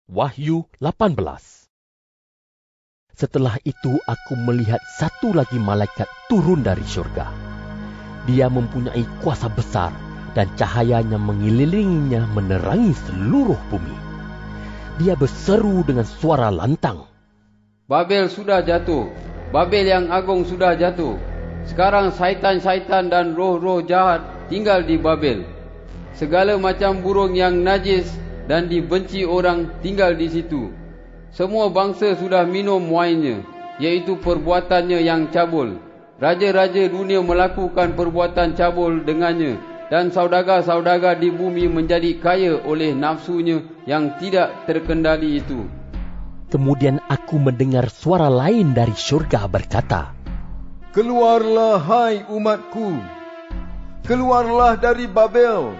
Wahyu 18. Setelah itu aku melihat satu lagi malaikat turun dari surga. Dia mempunyai kuasa besar dan cahayanya mengelilinginya menerangi seluruh bumi. Dia berseru dengan suara lantang. Babel sudah jatuh, Babel yang agung sudah jatuh. Sekarang syaitan-syaitan dan roh-roh jahat tinggal di Babel. Segala macam burung yang najis dan dibenci orang tinggal di situ. Semua bangsa sudah minum wainnya, yaitu perbuatannya yang cabul. Raja-raja dunia melakukan perbuatan cabul dengannya, dan saudagar-saudagar di bumi menjadi kaya oleh nafsunya yang tidak terkendali itu. Kemudian aku mendengar suara lain dari surga berkata, Keluarlah hai umatku, keluarlah dari Babel.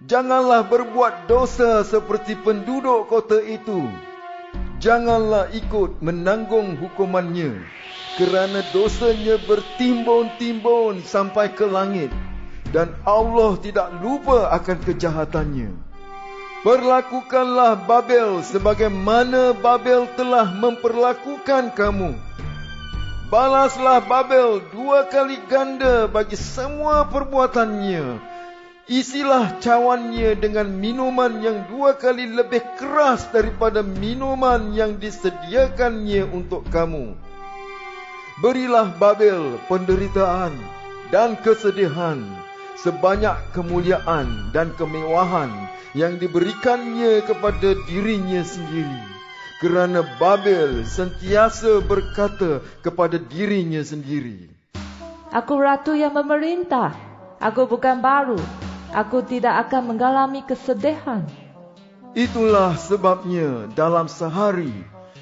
Janganlah berbuat dosa seperti penduduk kota itu. Janganlah ikut menanggung hukumannya, kerana dosanya bertimbun-timbun sampai ke langit, dan Allah tidak lupa akan kejahatannya. Perlakukanlah Babel sebagaimana Babel telah memperlakukan kamu. Balaslah Babel 2 kali ganda bagi semua perbuatannya. Isilah cawannya dengan minuman yang 2 kali lebih keras daripada minuman yang disediakannya untuk kamu. Berilah Babel penderitaan dan kesedihan sebanyak kemuliaan dan kemewahan yang diberikannya kepada dirinya sendiri. Kerana Babel sentiasa berkata kepada dirinya sendiri, Aku ratu yang memerintah, aku bukan baru. Aku tidak akan mengalami kesedihan. Itulah sebabnya dalam sehari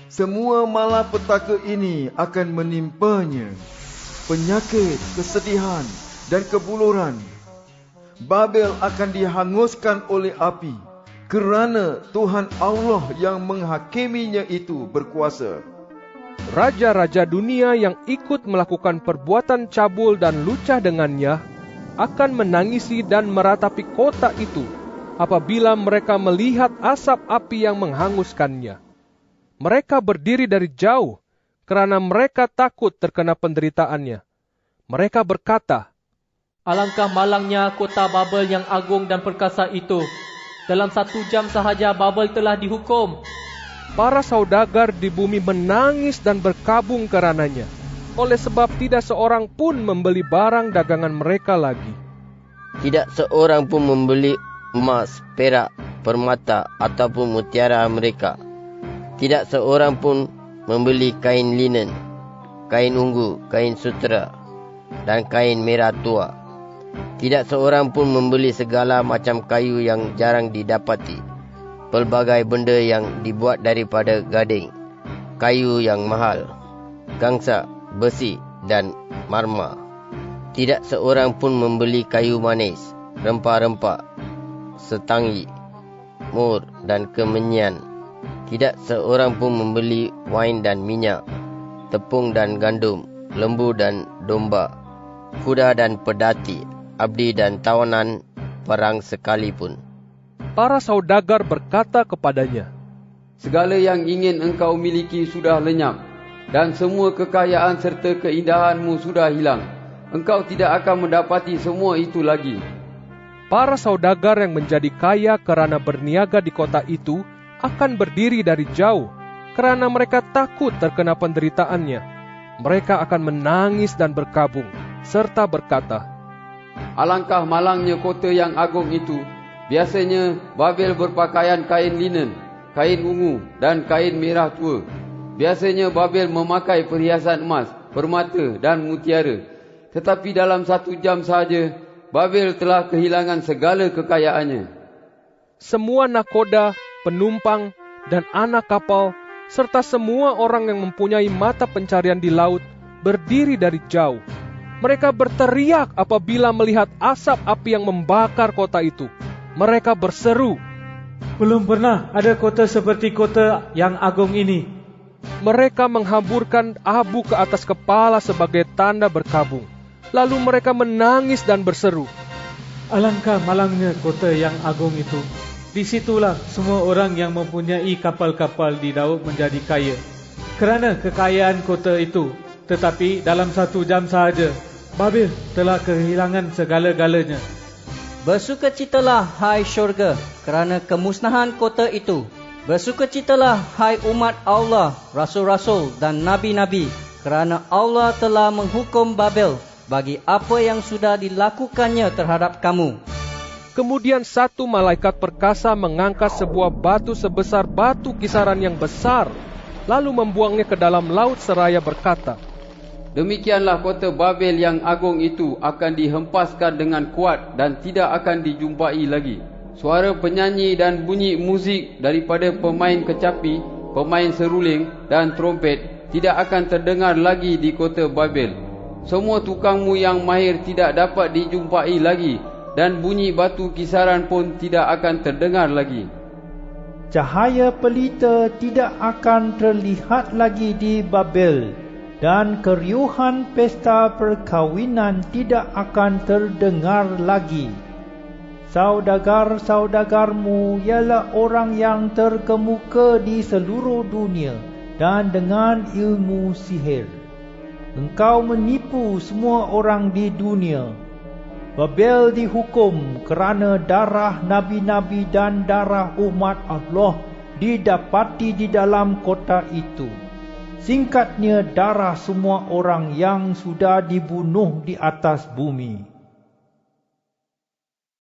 semua malapetaka ini akan menimpanya. Penyakit, kesedihan dan kebuluran. Babel akan dihanguskan oleh api, kerana Tuhan Allah yang menghakiminya itu berkuasa. Raja-raja dunia yang ikut melakukan perbuatan cabul dan lucah dengannya akan menangisi dan meratapi kota itu apabila mereka melihat asap api yang menghanguskannya. Mereka berdiri dari jauh kerana mereka takut terkena penderitaannya. Mereka berkata, Alangkah malangnya kota Babel yang agung dan perkasa itu. Dalam 1 jam sahaja Babel telah dihukum. Para saudagar di bumi menangis dan berkabung karenanya, oleh sebab tidak seorang pun membeli barang dagangan mereka lagi. Tidak seorang pun membeli emas, perak, permata ataupun mutiara mereka. Tidak seorang pun membeli kain linen, kain ungu, kain sutera dan kain merah tua. Tidak seorang pun membeli segala macam kayu yang jarang didapati, pelbagai benda yang dibuat daripada gading, kayu yang mahal, gangsa, besi dan marmer. Tidak seorang pun membeli kayu manis, rempah-rempah, setangi, mur dan kemenyan. Tidak seorang pun membeli wain dan minyak, tepung dan gandum, lembu dan domba, kuda dan pedati, abdi dan tawanan perang sekalipun. Para saudagar berkata kepadanya, Segala yang ingin engkau miliki sudah lenyap, dan semua kekayaan serta keindahanmu sudah hilang. Engkau tidak akan mendapati semua itu lagi. Para saudagar yang menjadi kaya kerana berniaga di kota itu akan berdiri dari jauh, kerana mereka takut terkena penderitaannya. Mereka akan menangis dan berkabung, serta berkata, Alangkah malangnya kota yang agung itu. Biasanya Babel berpakaian kain linen, kain ungu dan kain merah tua. Biasanya Babel memakai perhiasan emas, permata dan mutiara. Tetapi dalam 1 jam sahaja, Babel telah kehilangan segala kekayaannya. Semua nakoda, penumpang dan anak kapal, serta semua orang yang mempunyai mata pencarian di laut, berdiri dari jauh. Mereka berteriak apabila melihat asap api yang membakar kota itu. Mereka berseru, Belum pernah ada kota seperti kota yang agung ini. Mereka menghamburkan abu ke atas kepala sebagai tanda berkabung. Lalu mereka menangis dan berseru, Alangkah malangnya kota yang agung itu. Di situlah semua orang yang mempunyai kapal-kapal di laut menjadi kaya kerana kekayaan kota itu. Tetapi dalam 1 jam sahaja, Babel telah kehilangan segala-galanya. Bersukacitalah, hai syurga, kerana kemusnahan kota itu. Bersukacitalah, hai umat Allah, rasul-rasul dan nabi-nabi, kerana Allah telah menghukum Babel bagi apa yang sudah dilakukannya terhadap kamu. Kemudian satu malaikat perkasa mengangkat sebuah batu sebesar batu kisaran yang besar, lalu membuangnya ke dalam laut seraya berkata, Demikianlah kota Babel yang agung itu akan dihempaskan dengan kuat dan tidak akan dijumpai lagi. Suara penyanyi dan bunyi muzik daripada pemain kecapi, pemain seruling dan trompet tidak akan terdengar lagi di kota Babel. Semua tukangmu yang mahir tidak dapat dijumpai lagi, dan bunyi batu kisaran pun tidak akan terdengar lagi. Cahaya pelita tidak akan terlihat lagi di Babel, dan keriuhan pesta perkahwinan tidak akan terdengar lagi. Saudagar-saudagarmu ialah orang yang terkemuka di seluruh dunia dan dengan ilmu sihir. Engkau menipu semua orang di dunia. Babel dihukum kerana darah nabi-nabi dan darah umat Allah didapati di dalam kota itu. Singkatnya, darah semua orang yang sudah dibunuh di atas bumi.